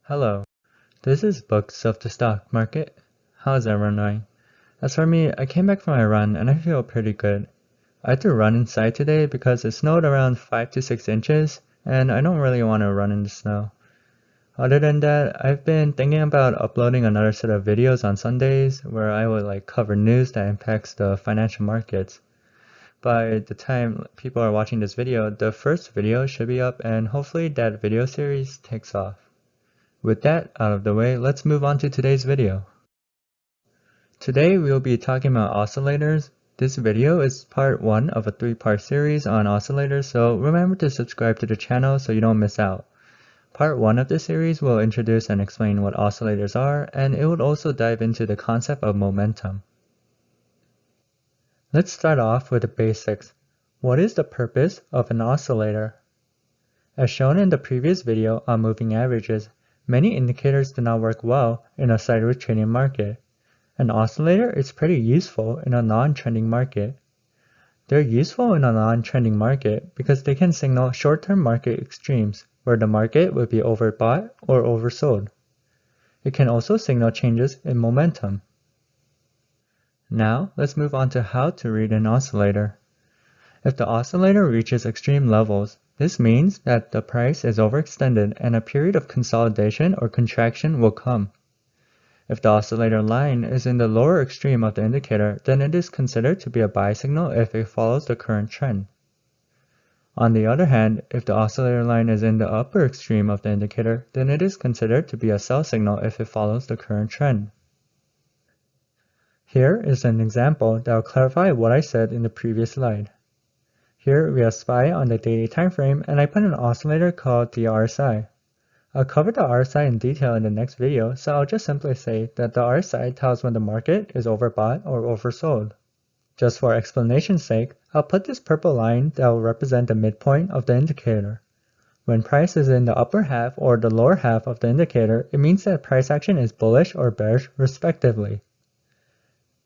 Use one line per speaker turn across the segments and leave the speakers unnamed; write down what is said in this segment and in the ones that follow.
Hello, this is Books of the Stock Market. How's everyone doing? As for me, I came back from my run and I feel pretty good. I had to run inside today because it snowed around 5 to 6 inches and I don't really want to run in the snow. Other than that, I've been thinking about uploading another set of videos on Sundays where I would cover news that impacts the financial markets. By the time people are watching this video, the first video should be up and hopefully that video series takes off. With that out of the way, let's move on to today's video. Today we will be talking about oscillators. This video is part 1 of a 3-part series on oscillators, so remember to subscribe to the channel so you don't miss out. Part 1 of this series will introduce and explain what oscillators are, and it will also dive into the concept of momentum. Let's start off with the basics. What is the purpose of an oscillator? As shown in the previous video on moving averages, many indicators do not work well in a sideways trading market. An oscillator is pretty useful in a non-trending market. They're useful in a non-trending market because they can signal short-term market extremes where the market would be overbought or oversold. It can also signal changes in momentum. Now, let's move on to how to read an oscillator. If the oscillator reaches extreme levels, this means that the price is overextended and a period of consolidation or contraction will come. If the oscillator line is in the lower extreme of the indicator, then it is considered to be a buy signal if it follows the current trend. On the other hand, if the oscillator line is in the upper extreme of the indicator, then it is considered to be a sell signal if it follows the current trend. Here is an example that will clarify what I said in the previous slide. Here we have SPY on the daily time frame, and I put an oscillator called the RSI. I'll cover the RSI in detail in the next video, so I'll just simply say that the RSI tells when the market is overbought or oversold. Just for explanation's sake, I'll put this purple line that will represent the midpoint of the indicator. When price is in the upper half or the lower half of the indicator, it means that price action is bullish or bearish respectively.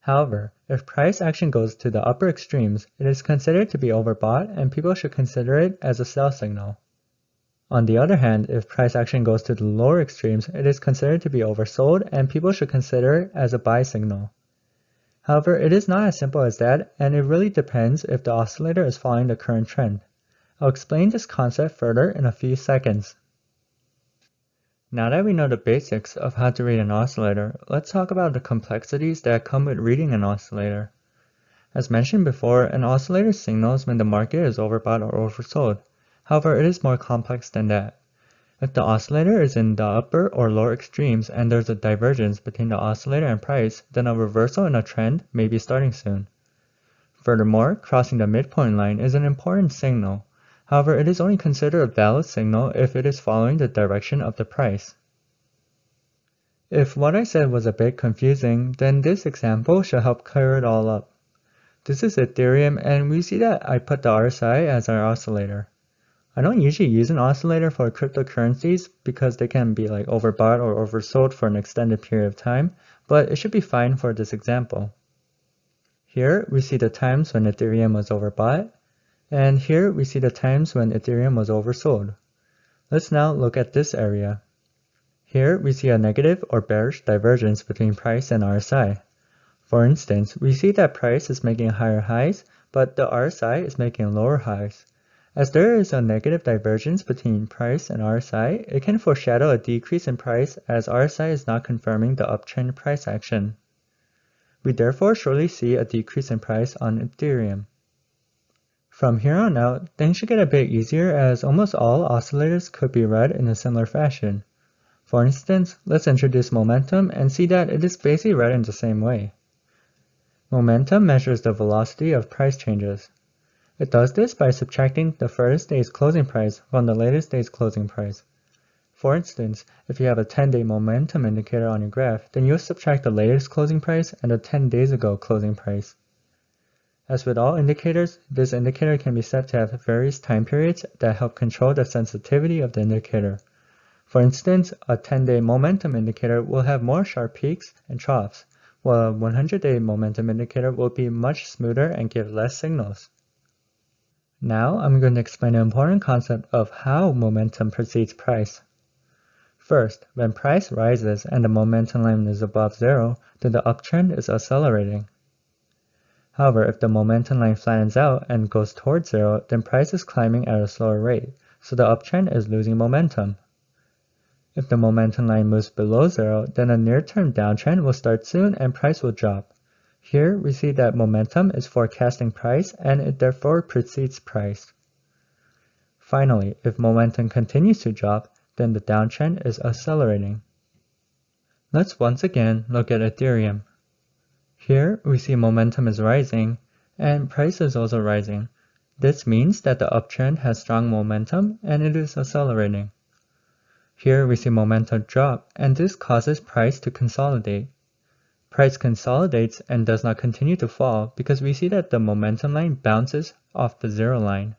However, if price action goes to the upper extremes, it is considered to be overbought and people should consider it as a sell signal. On the other hand, if price action goes to the lower extremes, it is considered to be oversold and people should consider it as a buy signal. However, it is not as simple as that, and it really depends if the oscillator is following the current trend. I'll explain this concept further in a few seconds. Now that we know the basics of how to read an oscillator, let's talk about the complexities that come with reading an oscillator. As mentioned before, an oscillator signals when the market is overbought or oversold. However, it is more complex than that. If the oscillator is in the upper or lower extremes and there's a divergence between the oscillator and price, then a reversal in a trend may be starting soon. Furthermore, crossing the midpoint line is an important signal. However, it is only considered a valid signal if it is following the direction of the price. If what I said was a bit confusing, then this example should help clear it all up. This is Ethereum, and we see that I put the RSI as our oscillator. I don't usually use an oscillator for cryptocurrencies because they can be overbought or oversold for an extended period of time, but it should be fine for this example. Here we see the times when Ethereum was overbought, and here we see the times when Ethereum was oversold. Let's now look at this area. Here we see a negative or bearish divergence between price and RSI. For instance, we see that price is making higher highs, but the RSI is making lower highs. As there is a negative divergence between price and RSI, it can foreshadow a decrease in price as RSI is not confirming the uptrend price action. We therefore surely see a decrease in price on Ethereum. From here on out, things should get a bit easier as almost all oscillators could be read in a similar fashion. For instance, let's introduce momentum and see that it is basically read in the same way. Momentum measures the velocity of price changes. It does this by subtracting the furthest day's closing price from the latest day's closing price. For instance, if you have a 10-day momentum indicator on your graph, then you'll subtract the latest closing price and the 10 days ago closing price. As with all indicators, this indicator can be set to have various time periods that help control the sensitivity of the indicator. For instance, a 10-day momentum indicator will have more sharp peaks and troughs, while a 100-day momentum indicator will be much smoother and give less signals. Now I'm going to explain an important concept of how momentum precedes price. First, when price rises and the momentum line is above zero, then the uptrend is accelerating. However, if the momentum line flattens out and goes towards zero, then price is climbing at a slower rate, so the uptrend is losing momentum. If the momentum line moves below zero, then a near-term downtrend will start soon and price will drop. Here, we see that momentum is forecasting price and it therefore precedes price. Finally, if momentum continues to drop, then the downtrend is accelerating. Let's once again look at Ethereum. Here, we see momentum is rising, and price is also rising. This means that the uptrend has strong momentum and it is accelerating. Here, we see momentum drop, and this causes price to consolidate. Price consolidates and does not continue to fall because we see that the momentum line bounces off the zero line.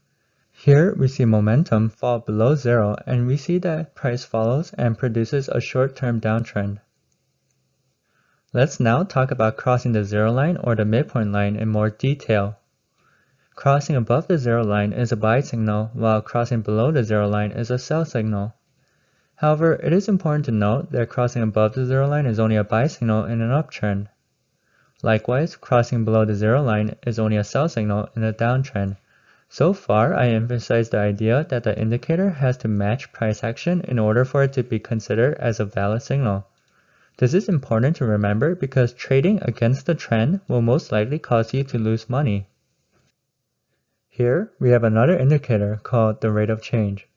Here, we see momentum fall below zero, and we see that price follows and produces a short-term downtrend. Let's now talk about crossing the zero line or the midpoint line in more detail. Crossing above the zero line is a buy signal, while crossing below the zero line is a sell signal. However, it is important to note that crossing above the zero line is only a buy signal in an uptrend. Likewise, crossing below the zero line is only a sell signal in a downtrend. So far, I emphasized the idea that the indicator has to match price action in order for it to be considered as a valid signal. This is important to remember because trading against the trend will most likely cause you to lose money. Here, we have another indicator called the rate of change.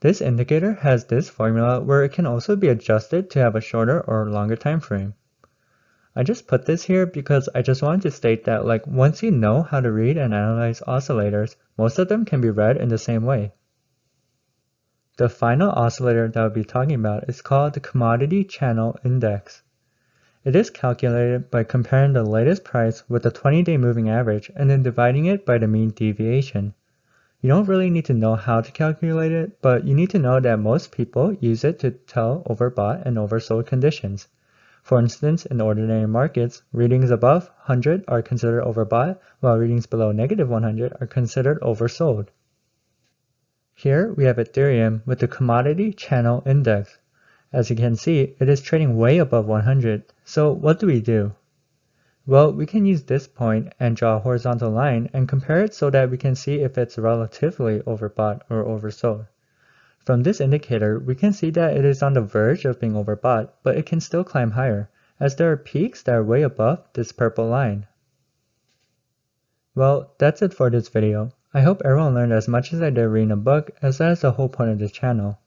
This indicator has this formula where it can also be adjusted to have a shorter or longer time frame. I just put this here because I just wanted to state that once you know how to read and analyze oscillators, most of them can be read in the same way. The final oscillator that I'll be talking about is called the Commodity Channel Index. It is calculated by comparing the latest price with the 20-day moving average and then dividing it by the mean deviation. You don't really need to know how to calculate it, but you need to know that most people use it to tell overbought and oversold conditions. For instance, in ordinary markets, readings above 100 are considered overbought, while readings below negative 100 are considered oversold. Here we have Ethereum with the Commodity Channel Index. As you can see, it is trading way above 100, so what do we do? Well, we can use this point and draw a horizontal line and compare it so that we can see if it's relatively overbought or oversold. From this indicator, we can see that it is on the verge of being overbought, but it can still climb higher, as there are peaks that are way above this purple line. Well, that's it for this video. I hope everyone learned as much as I did reading a book, as that is the whole point of this channel.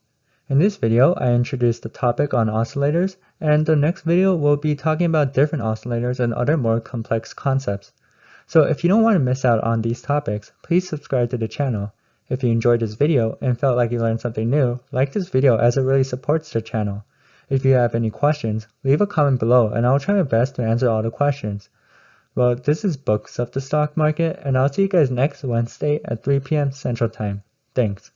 In this video, I introduced the topic on oscillators, and the next video will be talking about different oscillators and other more complex concepts. So if you don't want to miss out on these topics, please subscribe to the channel. If you enjoyed this video and felt like you learned something new, like this video as it really supports the channel. If you have any questions, leave a comment below and I'll try my best to answer all the questions. Well, this is Books of the Stock Market, and I'll see you guys next Wednesday at 3 p.m. Central Time. Thanks.